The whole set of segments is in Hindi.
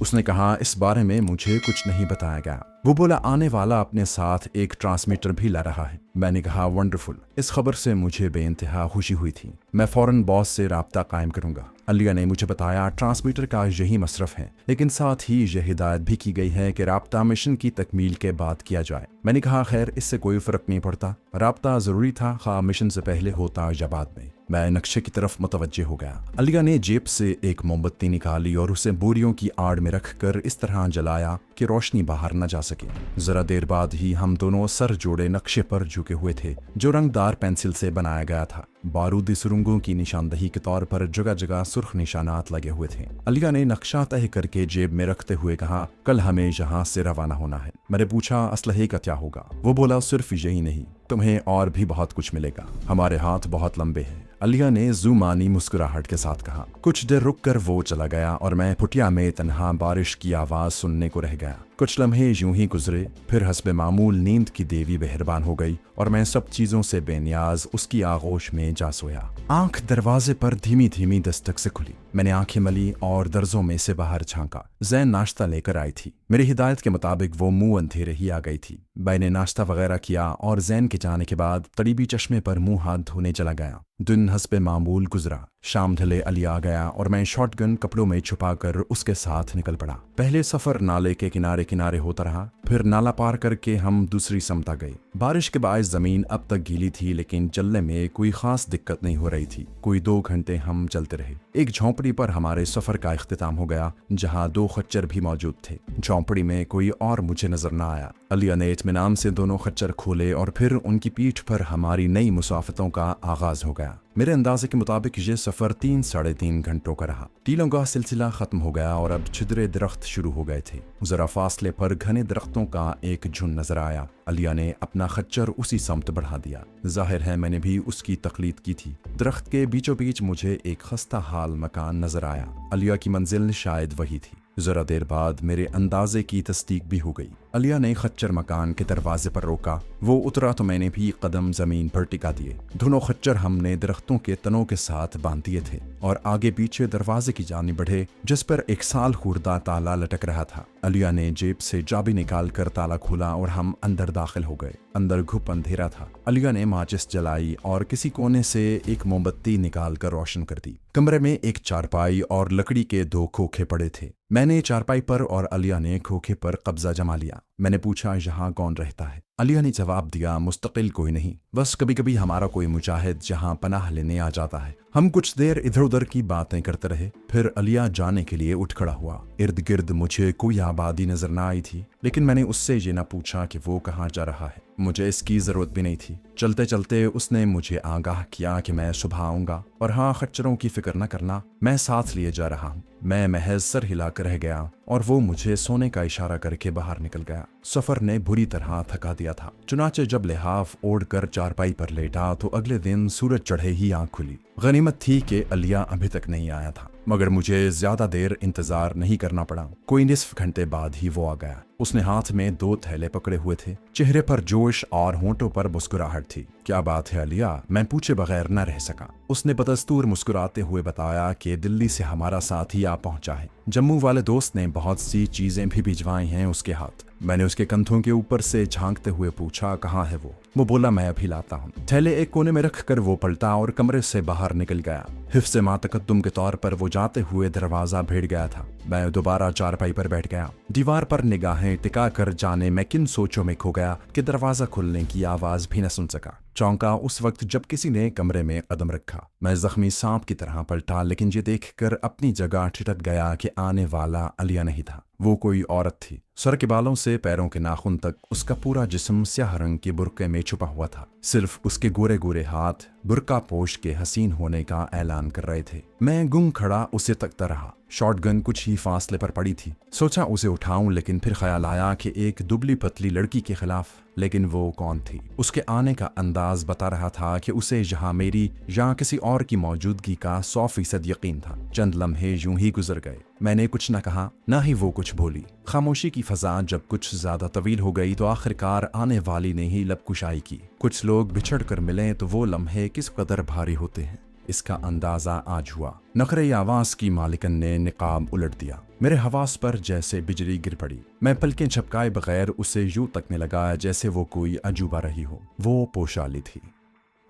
उसने कहा, इस बारे में मुझे कुछ नहीं बताया गया। वो बोला, आने वाला अपने साथ एक ट्रांसमीटर भी ला रहा है। मैंने कहा, वंडरफुल। इस खबर से मुझे बेइंतहा खुशी हुई थी। मैं फौरन बॉस से राब्ता कायम करूंगा। अलिया ने मुझे बताया, ट्रांसमीटर का यही मसरफ है, लेकिन साथ ही यह हिदायत भी की गई है कि राब्ता मिशन की तकमील के बाद किया जाए। मैंने कहा, खैर इससे कोई फर्क नहीं पड़ता, राब्ता जरूरी था, खा मिशन से पहले होता या बाद में। मैं नक्शे की तरफ मुतवज्जे हो गया। अलिया ने जेब से एक मोमबत्ती निकाली और उसे बोरियों की आड़ में रखकर इस तरह जलाया कि रोशनी बाहर न जा सके। जरा देर बाद ही हम दोनों सर जोड़े नक्शे पर झुके हुए थे, जो रंगदार पेंसिल से बनाया गया था। बारूदी सुरंगों की निशानदही के तौर पर जगह जगह सुर्ख निशानात लगे हुए थे। अलिया ने नक्शा तय करके जेब में रखते हुए कहा, कल हमें यहाँ से रवाना होना है। मैंने पूछा, असलहे का क्या होगा? वो बोला, सिर्फ यही नहीं, तुम्हें और भी बहुत कुछ मिलेगा। हमारे हाथ बहुत लंबे हैं। अलिया ने जुमानी मुस्कुराहट के साथ कहा। कुछ देर रुककर वो चला गया और मैं फुटिया में तन्हा बारिश की आवाज सुनने को रह गया। कुछ लम्हे यूं ही गुजरे, फिर हस्बे मामूल नींद की देवी मेहरबान हो गई और मैं सब चीजों से बेनियाज उसकी आगोश में जा सोया। आंख दरवाजे पर धीमी धीमी दस्तक से खुली। मैंने आंखें मली और दर्जों में से बाहर झांका। जैन नाश्ता लेकर आई थी। मेरी हिदायत के मुताबिक वो मुंह अंधेरे ही आ गई थी। मैंने नाश्ता वगैरह किया और जैन के जाने के बाद करीबी चश्मे पर मुंह हाथ धोने चला गया। दिन हस्बे मामूल गुजरा। शाम ढले अलिया आ गया और मैं शॉटगन कपड़ों में छुपाकर उसके साथ निकल पड़ा। पहले सफर नाले के किनारे किनारे होता रहा, फिर नाला पार करके हम दूसरी समता गए। बारिश के बायस जमीन अब तक गीली थी, लेकिन चलने में कोई खास दिक्कत नहीं हो रही थी। कोई 2 घंटे हम चलते रहे। एक झोंपड़ी पर हमारे सफर का इख्तिताम हो गया, जहाँ 2 खच्चर भी मौजूद थे। झोंपड़ी में कोई और मुझे नजर न आया। अलिया ने इत्मीनान से दोनों खच्चर खोले और फिर उनकी पीठ पर हमारी नई मुसाफतों का आगाज हो गया। मेरे अंदाजे के मुताबिक ये सफर 3-3.5 घंटों का रहा। टीलों का सिलसिला खत्म हो गया और अब छिद्रे दरख्त शुरू हो गए थे। जरा फासले पर घने दरख्तों का एक झुंड नजर आया। अलिया ने अपना खच्चर उसी समत बढ़ा दिया। जाहिर है मैंने भी उसकी तकलीद की थी। दरख्त के बीचों बीच मुझे एक खस्ता हाल मकान नजर आया। अलिया की मंजिल शायद वही थी। जरा देर बाद मेरे अंदाजे की तस्दीक भी हो गई। अलिया ने खच्चर मकान के दरवाजे पर रोका। वो उतरा तो मैंने भी कदम जमीन पर टिका दिए। दोनों खच्चर हमने दरख्तों के तनों के साथ बांध दिए थे और आगे पीछे दरवाजे की जानी बढ़े, जिस पर 1 साल खुर्दा ताला लटक रहा था। अलिया ने जेब से चाबी निकाल कर ताला खोला और हम अंदर दाखिल हो गए। अंदर घुप अंधेरा था। अलिया ने माचिस जलाई और किसी कोने से एक मोमबत्ती निकाल कर रोशन कर दी। कमरे में एक चारपाई और लकड़ी के 2 खोखे पड़े थे। मैंने चारपाई पर और अलिया ने खोखे पर कब्जा जमा लिया। मैंने पूछा, यहाँ कौन रहता है? अलिया ने जवाब दिया, मुस्तकिल कोई नहीं, बस कभी कभी हमारा कोई मुजाहिद यहाँ पनाह लेने आ जाता है। हम कुछ देर इधर उधर की बातें करते रहे। फिर अलिया जाने के लिए उठ खड़ा हुआ। इर्द गिर्द मुझे कोई आबादी नजर न आई थी, लेकिन मैंने उससे ये न पूछा कि वो कहाँ जा रहा है। मुझे इसकी जरूरत भी नहीं थी। चलते चलते उसने मुझे आगाह किया कि मैं सुबह आऊंगा और हाँ, खच्चरों की फिक्र न करना, मैं साथ लिए जा रहा हूँ। मैं महज सर हिलाकर रह गया और वो मुझे सोने का इशारा करके बाहर निकल गया। सफर ने बुरी तरह थका दिया था। चुनाचे जब लिहाफ ओढ़कर चारपाई पर लेटा तो अगले दिन सूरज चढ़े ही आंख खुली। गनीमत थी कि अलिया अभी तक नहीं आया था, मगर मुझे ज्यादा देर इंतजार नहीं करना पड़ा। कोई निस्फ घंटे बाद ही वो आ गया। उसने हाथ में 2 थैले पकड़े हुए थे। चेहरे पर जोश और होंठों पर मुस्कुराहट थी। क्या बात है अलिया? मैं पूछे बगैर न रह सका। उसने बदस्तूर मुस्कुराते हुए बताया कि दिल्ली से हमारा साथी आ पहुंचा है। जम्मू वाले दोस्त ने बहुत सी चीजें भी भिजवाई हैं उसके हाथ। मैंने उसके कंधों के ऊपर से झांकते हुए पूछा, कहाँ है वो बोला, मैं अभी लाता हूँ। थैले एक कोने में रखकर वो पलटा और कमरे से बाहर निकल गया। हिफ्ज़े मा तकद्दुम के तौर पर वो जाते हुए दरवाजा भेड़ गया था। मैं दोबारा चारपाई पर बैठ गया। दीवार पर निगाहें टिका कर जाने मैं किन सोचों में खो गया कि दरवाजा खुलने की आवाज भी न सुन सका। चौंका उस वक्त जब किसी ने कमरे में कदम रखा। मैं जख्मी सांप की तरह पलटा, लेकिन ये देखकर अपनी जगह ठिठक गया कि आने वाला अलिया नहीं था, वो कोई औरत थी। सर के बालों से पैरों के नाखून तक उसका पूरा जिस्म स्याह रंग के बुर्के में छुपा हुआ था। सिर्फ उसके गोरे गोरे हाथ बुर्का पोश के हसीन होने का ऐलान कर रहे थे। मैं गुम खड़ा उसे तकता रहा। शॉटगन कुछ ही फासले पर पड़ी थी। सोचा उसे उठाऊं, लेकिन फिर ख्याल आया कि एक दुबली पतली लड़की के खिलाफ। लेकिन वो कौन थी? उसके आने का अंदाज बता रहा था कि उसे यहाँ मेरी या किसी और की मौजूदगी का 100% यकीन था। चंद लम्हे यूं ही गुजर गए। मैंने कुछ न कहा, न ही वो कुछ बोली। खामोशी की फजा जब कुछ ज्यादा तवील हो गई तो आखिरकार आने वाली ने ही लबकुशाई की। कुछ लोग बिछड़ कर मिले तो वो लम्हे किस कदर भारी होते हैं। इसका अंदाजा आज हुआ। नखरे आवाज की मालिकन ने निकाब उलट दिया। मेरे हवास पर जैसे बिजली गिर पड़ी। मैं पलकें झपकाए बगैर उसे यूं तकने लगा जैसे वो कोई अजूबा रही हो। वो पोशाली थी।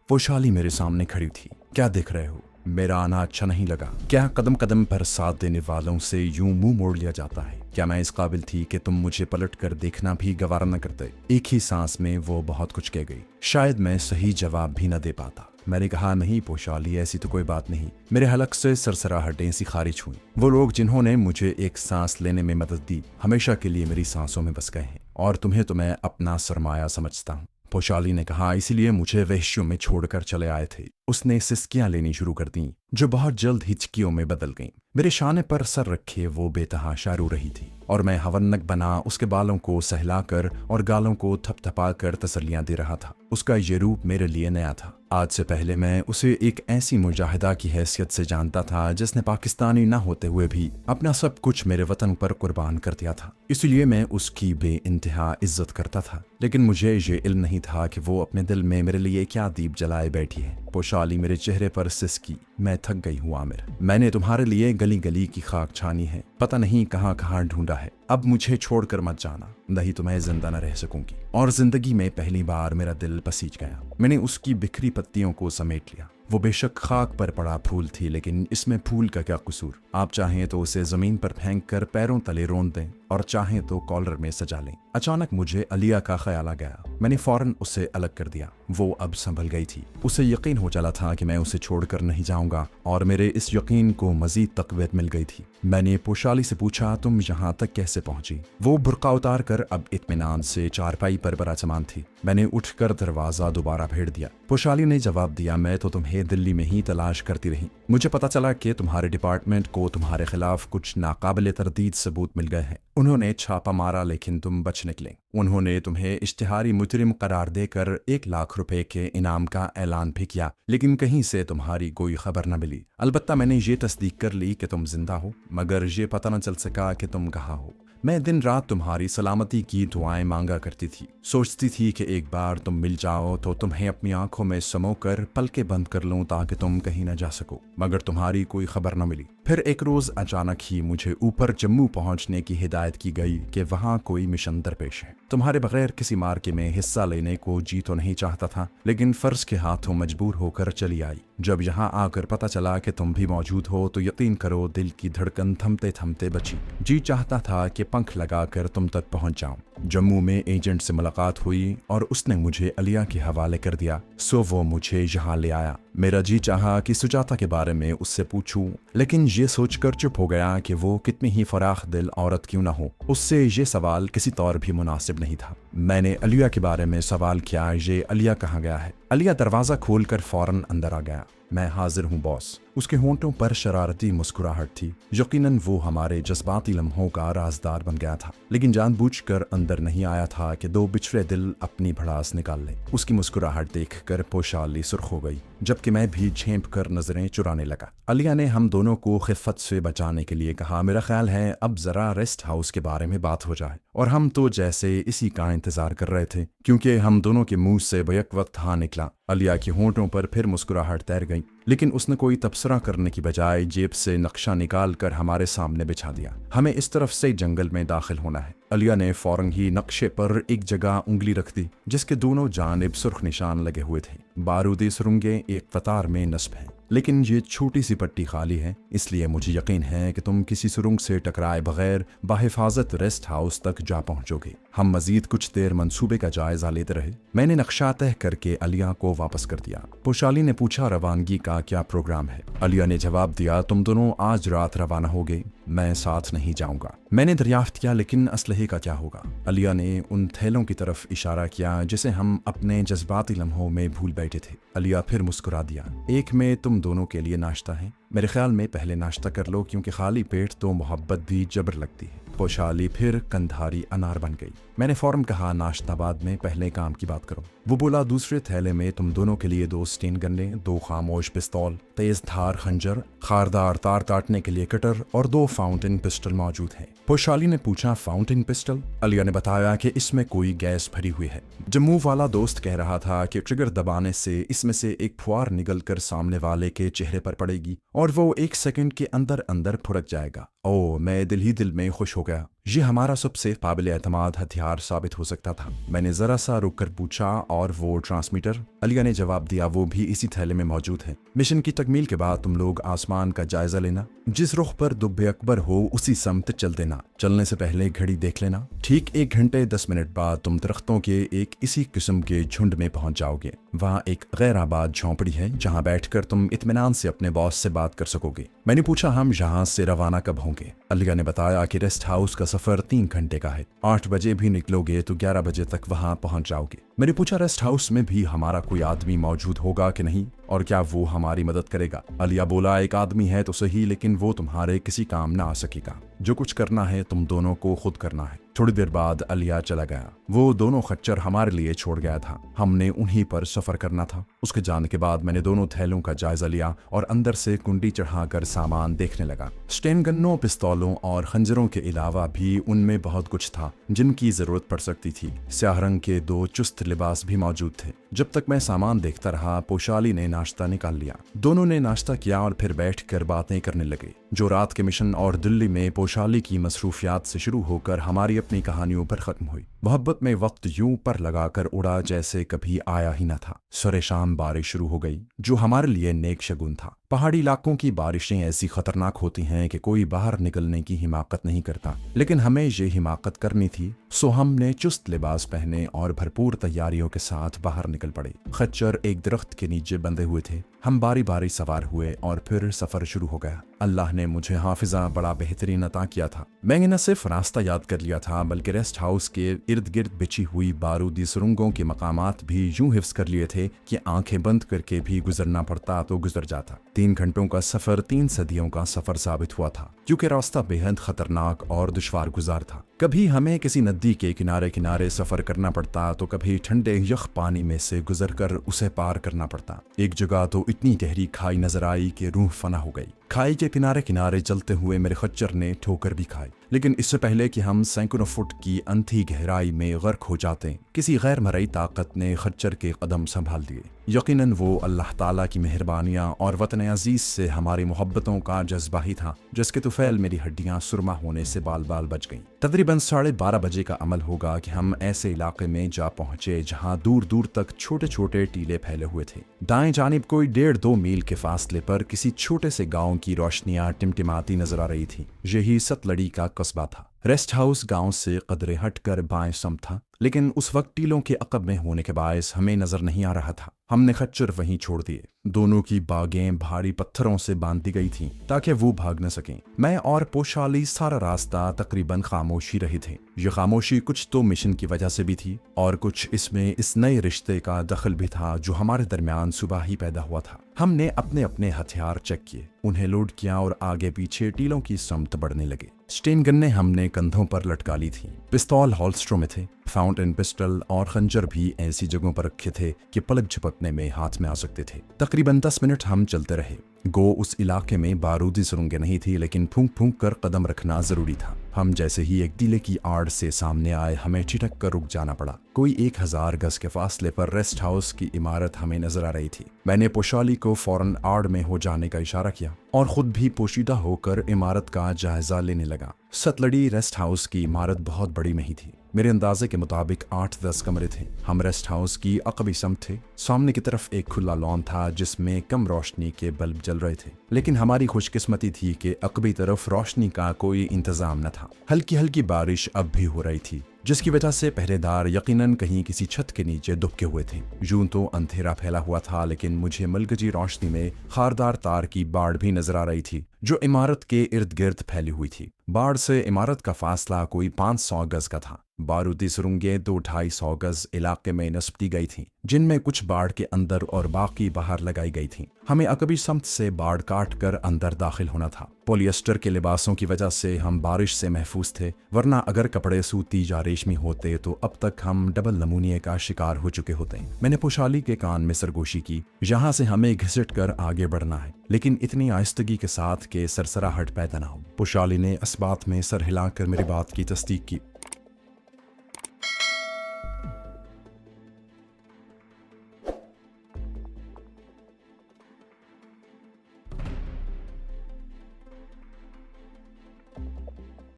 पोशाली मेरे सामने खड़ी थी। क्या देख रहे हो? मेरा आना अच्छा नहीं लगा। क्या कदम कदम पर साथ देने वालों से यूं मुंह मोड़ लिया जाता है? क्या मैं इस काबिल थी कि तुम मुझे पलट कर देखना भी गवारा न करते? एक ही सांस में वो बहुत कुछ कह गई। शायद मैं सही जवाब भी न दे पाता। मैंने कहा, नहीं पोशाली, ऐसी तो कोई बात नहीं। मेरे हलक से सरसराहटें सी खारिज हुई। वो लोग जिन्होंने मुझे एक सांस लेने में मदद दी हमेशा के लिए मेरी सांसों में बस गए हैं, और तुम्हें तो मैं अपना सरमाया समझता हूँ। पोशाली ने कहा, इसीलिए मुझे वहशियों में छोड़कर चले आए थे। उसने सिसकियां लेनी शुरू कर दी जो बहुत जल्द हिचकियों में बदल गईं। मेरे शाने पर सर रखे वो बेतहाशा रो रही थी और मैं हवन्नक बना उसके बालों को सहलाकर और गालों को थपथपाकर तसल्लियां दे रहा था। उसका ये रूप मेरे लिए नया था। आज से पहले मैं उसे एक ऐसी मुजाहिदा की हैसियत से जानता था जिसने पाकिस्तानी न होते हुए भी अपना सब कुछ मेरे वतन पर कुर्बान कर दिया था। इसलिए मैं उसकी बेइंतहा इज्जत करता था, लेकिन मुझे ये इल्म नहीं था कि वो अपने दिल में मेरे लिए क्या दीप जलाए बैठी है। पोशाली मेरे चेहरे पर सिसकी। मैं थक गई हूँ आमिर। मैंने तुम्हारे लिए गली गली की खाक छानी है, पता नहीं कहाँ कहाँ ढूंढा है। अब मुझे छोड़कर मत जाना, नहीं तो मैं जिंदा न रह सकूंगी। और जिंदगी में पहली बार मेरा दिल पसीज गया। मैंने उसकी बिखरी पत्तियों को समेट लिया। वो बेशक खाक पर पड़ा फूल थी, लेकिन इसमें फूल का क्या कसूर? आप चाहें तो उसे जमीन पर फेंक कर पैरों तले रोंद दें और चाहें तो कॉलर में सजा लें। अचानक मुझे अलिया का ख्याल आ गया। मैंने फौरन उसे अलग कर दिया। वो अब संभल गई थी। उसे यकीन हो चला था कि मैं उसे छोड़कर नहीं जाऊंगा, और मेरे इस यकीन को मजीद तकवीत मिल गई थी। मैंने पोशाली से पूछा, तुम यहाँ तक कैसे पहुंची? वो बुर्का उतार कर अब इत्मीनान से चारपाई पर बराजमान थी। मैंने उठकर दरवाजा दोबारा भेड़ दिया। पोशाली ने जवाब दिया, मैं तो तुम्हें दिल्ली में ही तलाश करती रही। मुझे पता चला कि तुम्हारे डिपार्टमेंट को तुम्हारे खिलाफ कुछ नाकाबिले तरदीद सबूत मिल गए हैं। उन्होंने छापा मारा, लेकिन तुम बच निकले। उन्होंने तुम्हें इश्तिहारी मुजरिम करार देकर 1 लाख रुपए के इनाम का ऐलान भी किया, लेकिन कहीं से तुम्हारी कोई खबर न मिली। अलबत्ता मैंने ये तस्दीक कर ली कि तुम जिंदा हो, मगर ये पता न चल सका कि तुम कहाँ हो। मैं दिन रात तुम्हारी सलामती की दुआएं मांगा करती थी। सोचती थी कि एक बार तुम मिल जाओ तो तुम्हें अपनी आंखों में समोकर पलके बंद कर लूं ताकि तुम कहीं न जा सको, मगर तुम्हारी कोई खबर न मिली। फिर एक रोज अचानक ही मुझे ऊपर जम्मू पहुंचने की हिदायत की गई कि वहां कोई मिशन दरपेश है। तुम्हारे बगैर किसी मार्के में हिस्सा लेने को जी तो नहीं चाहता था, लेकिन फर्ज के हाथों मजबूर होकर चली आई। जब यहाँ आकर पता चला कि तुम भी मौजूद हो तो यकीन करो दिल की धड़कन थमते थमते बची। जी चाहता था कि पंख लगाकर तुम तक पहुंच जाऊं। जम्मू में एजेंट से मुलाकात हुई और उसने मुझे अलिया के हवाले कर दिया, सो वो मुझे यहाँ ले आया। मेरा जी चाहा कि सुजाता के बारे में उससे पूछूं, लेकिन ये सोचकर चुप हो गया कि वो कितनी ही फराख दिल औरत क्यों ना हो, उससे ये सवाल किसी तौर भी मुनासिब नहीं था। मैंने अलिया के बारे में सवाल किया, ये अलिया कहाँ गया है? अलिया दरवाजा खोलकर फौरन अंदर आ गया। मैं हाजिर हूँ बॉस। उसके होंठों पर शरारती मुस्कुराहट थी। यकीनन वो हमारे जज्बाती लम्हों का राजदार बन गया था, लेकिन जानबूझकर अंदर नहीं आया था कि 2 बिछड़े दिल अपनी भड़ास निकाल ले। उसकी मुस्कुराहट देखकर पोशाली सुर्ख हो गई, जबकि मैं भी झेंप कर नजरें चुराने लगा। अलिया ने हम दोनों को खिफ़त से बचाने के लिए कहा, मेरा ख्याल है अब जरा रेस्ट हाउस के बारे में बात हो जाए। और हम तो जैसे इसी का इंतजार कर रहे थे, क्योंकि हम दोनों के मुंह से बैक वक्त हाँ निकला। अलिया के होंठों पर फिर मुस्कुराहट तैर गई, लेकिन उसने कोई तबसरा करने की बजाय जेब से नक्शा निकाल कर हमारे सामने बिछा दिया। हमें इस तरफ से जंगल में दाखिल होना है। अलिया ने फौरन ही नक्शे पर एक जगह उंगली रख दी जिसके दोनों जानिब सुर्ख निशान लगे हुए थे। बारूदी सुरंगें एक कतार में नस्ब हैं, लेकिन ये छोटी सी पट्टी खाली है, इसलिए मुझे यकीन है कि तुम किसी सुरंग से टकराए बगैर बाहिफाजत रेस्ट हाउस तक जा पहुंचोगे। हम मजीद कुछ देर मंसूबे का जायजा लेते रहे। मैंने नक्शा तय करके अलिया को वापस कर दिया। पोशाली ने पूछा, रवानगी का क्या प्रोग्राम है? अलिया ने जवाब दिया, तुम दोनों आज रात रवाना होगे, मैं साथ नहीं जाऊंगा। मैंने दरियाफ्त किया, लेकिन असलहे का क्या होगा? अलिया ने उन थैलों की तरफ इशारा किया जिसे हम अपने जज्बाती लम्हों में भूल बैठे थे। अलिया फिर मुस्कुरा दिया, एक में तुम दोनों के लिए नाश्ता है। मेरे ख्याल में पहले नाश्ता कर लो, क्योंकि खाली पेट तो मोहब्बत भी जबर लगती है। पोशाली फिर कंधारी अनार बन गई। मैंने फौरन कहा, नाश्ता बाद में, पहले काम की बात करो। वो बोला, दूसरे थैले में तुम दोनों के लिए 2 स्टेन गन्ने, 2 खामोश पिस्तौल, तेज धार खंजर, खारदार तार काटने के लिए कटर और 2 फाउंटेन पिस्टल मौजूद हैं। पोशाली ने पूछा, फाउंटेन पिस्टल? अलिया ने बताया कि इसमें कोई गैस भरी हुई है। जम्मू वाला दोस्त कह रहा था कि ट्रिगर दबाने से इसमें से एक फुआर निकलकर सामने वाले के चेहरे पर पड़ेगी और वो 1 सेकंड के अंदर अंदर फुड़क जाएगा। ओह, मैं दिल ही दिल में खुश हो गया। ये हमारा सबसे काबिल एतमाद हथियार साबित हो सकता था। मैंने जरा सा रुक कर पूछा, और वो ट्रांसमीटर? अलिया ने जवाब दिया, वो भी इसी थैले में मौजूद है। मिशन की तकमील के बाद तुम लोग आसमान का जायजा लेना, जिस रुख पर दुब्बे अकबर हो उसी समत चल देना। चलने से पहले घड़ी देख लेना। ठीक 1 घंटे 10 मिनट बाद तुम दरख्तों के एक इसी किस्म के झुंड में पहुंच जाओगे। वहाँ एक गैर आबाद झोंपड़ी है जहाँ बैठकर तुम इत्मीनान से अपने बॉस से बात कर सकोगे। मैंने पूछा, हम यहाँ से रवाना कब होंगे? अलिया ने बताया कि रेस्ट हाउस का सफर 3 घंटे का है। 8 बजे भी निकलोगे तो 11 बजे तक वहाँ पहुँच जाओगे। मैंने पूछा, रेस्ट हाउस में भी हमारा कोई आदमी मौजूद होगा कि नहीं, और क्या वो हमारी मदद करेगा? अलिया बोला, एक आदमी है तो सही, लेकिन वो तुम्हारे किसी काम ना आ सकेगा। जो कुछ करना है तुम दोनों को खुद करना है। थोड़ी देर बाद अलिया चला गया। वो दोनों खच्चर हमारे लिए छोड़ गया था। हमने उन्हीं पर सफर करना था। उसके जाने के बाद मैंने दोनों थैलों का जायजा लिया और अंदर से कुंडी चढ़ाकर सामान देखने लगा। स्टेन गन्नों, पिस्तौलों और खंजरों के अलावा भी उनमें बहुत कुछ था जिनकी जरूरत पड़ सकती थी। स्याह रंग के 2 चुस्त लिबास भी मौजूद थे। जब तक मैं सामान देखता रहा, पोशाली ने नाश्ता निकाल लिया। दोनों ने नाश्ता किया और फिर बैठकर बातें करने लगे, जो रात के मिशन और दिल्ली में पोशाली की मसरूफियात से शुरू होकर हमारी अपनी कहानियों पर खत्म हुई। मोहब्बत में वक्त यूं पर लगाकर उड़ा जैसे कभी आया ही न था। सरे शाम बारिश शुरू हो गई, जो हमारे लिए नेक शगुन था। पहाड़ी इलाकों की बारिशें ऐसी खतरनाक होती हैं कि कोई बाहर निकलने की हिमाकत नहीं करता, लेकिन हमें ये हिमाकत करनी थी, सो हमने चुस्त लिबास पहने और भरपूर तैयारियों के साथ बाहर निकल पड़े। खच्चर एक दरख्त के नीचे बंधे हुए थे। हम बारी बारी सवार हुए और फिर सफर शुरू हो गया। अल्लाह ने मुझे हाफिजा बड़ा बेहतरीन अता किया था। मैंने न सिर्फ रास्ता याद कर लिया था, बल्कि रेस्ट हाउस के इर्द गिर्द बिछी हुई बारूदी सुरंगों के मकामात भी यूं हिफ्ज कर लिए थे कि आंखें बंद करके भी गुजरना पड़ता तो गुजर जाता। 3 घंटों का सफर 3 सदियों का सफर साबित हुआ था, क्योंकि रास्ता बेहद खतरनाक और दुश्वार गुजार था। कभी हमें किसी नदी के किनारे किनारे सफर करना पड़ता तो कभी ठंडे यख पानी में से गुजरकर उसे पार करना पड़ता। एक जगह तो इतनी गहरी खाई नजर आई कि रूह फना हो गई। खाई के किनारे किनारे चलते हुए मेरे खच्चर ने ठोकर भी खाई, लेकिन इससे पहले कि हम सैकड़ों फुट की अंधी गहराई में गर्क हो जाते, किसी गैर मरई ताकत ने खच्चर के कदम संभाल दिए। यकीनन वो अल्लाह ताला की मेहरबानियां और वतन अजीज से हमारी मोहब्बतों का जज्बा ही था, जिसके तुफैल मेरी हड्डियां सुरमा होने से बाल बाल बच गईं। तकरीबन 12:30 बजे का अमल होगा कि हम ऐसे इलाके में जा पहुंचे जहां दूर दूर तक छोटे छोटे टीले फैले हुए थे। दाएं जानिब कोई 1.5-2 मील के फासले पर किसी छोटे से गांव की रोशनियां टिमटिमाती नजर आ रही थी। यही सतलड़ी का कस्बा था। रेस्ट हाउस गांव से कदरे हटकर बाएं सम था, लेकिन उस वक्त टीलों के अकब में होने के बायस हमें नजर नहीं आ रहा था। हमने खच्चर वहीं छोड़ दिए। दोनों की बागें भारी पत्थरों से बांध दी गई थीं ताकि वो भाग न सकें। मैं और पोशाली सारा रास्ता तकरीबन खामोश ही रहे थे। ये खामोशी कुछ तो मिशन की वजह से भी थी और कुछ इसमें इस नए रिश्ते का दखल भी था जो हमारे दरमियान सुबह ही पैदा हुआ था। हमने अपने अपने हथियार चेक किए, उन्हें लोड किया और आगे पीछे टीलों की समत बढ़ने लगे। स्टेन गन्ने हमने कंधों पर लटका ली थी। पिस्तौल हॉल्स्ट्रो में थे। फाउंटेन पिस्टल और खंजर भी ऐसी जगहों पर रखे थे कि पलक झपकने में हाथ में आ सकते थे। तकरीबन 10 मिनट हम चलते रहे। गो उस इलाके में बारूदी सुरंगें नहीं थी, लेकिन फूंक फूंक कर कदम रखना जरूरी था। हम जैसे ही एक टीले की आड़ से सामने आए, हमें ठिठक कर रुक जाना पड़ा। कोई 1000 गज के फासले पर रेस्ट हाउस की इमारत हमें नजर आ रही थी। मैंने पोशाली को फौरन आड़ में हो जाने का इशारा किया और खुद भी पोशीदा होकर इमारत का जायजा लेने लगा। सतलड़ी रेस्ट हाउस की इमारत बहुत बड़ी नहीं थी। मेरे अंदाजे के मुताबिक 8-10 कमरे थे। हम रेस्ट हाउस की अकबी समत थे। सामने की तरफ एक खुला लॉन था जिसमें कम रोशनी के बल्ब जल रहे थे, लेकिन हमारी खुशकिस्मती थी कि अकबी तरफ रोशनी का कोई इंतजाम न था। हल्की हल्की बारिश अब भी हो रही थी, जिसकी वजह से पहरेदार यकीनन कहीं किसी छत के नीचे दुबके हुए थे। यूं तो अंधेरा फैला हुआ था, लेकिन मुझे मलगजी रोशनी में खारदार तार की बाड़ भी नजर आ रही थी जो इमारत के इर्द गिर्द फैली हुई थी। बाड़ से इमारत का फासला कोई 500 गज का था। बारूदी सुरंगें 200-250 गज इलाके में नस्बती गई थीं, जिनमें कुछ बाड़ के अंदर और बाकी बाहर लगाई गई थीं। हमें अकबी समत से बाड़ काट कर अंदर दाखिल होना था। पॉलिएस्टर के लिबासों की वजह से हम बारिश से महफूज थे, वरना अगर कपड़े सूती या रेशमी होते तो अब तक हम डबल नमूनिए का शिकार हो चुके होते। मैंने पोशाली के कान में सरगोशी की, यहाँ से हमें घिसट कर आगे बढ़ना है, लेकिन इतनी आहिस्तगी के साथ कि सरसराहट पैदा ना हो। पोशाली ने इस बात में सर हिलाकर मेरी बात की तस्दीक की।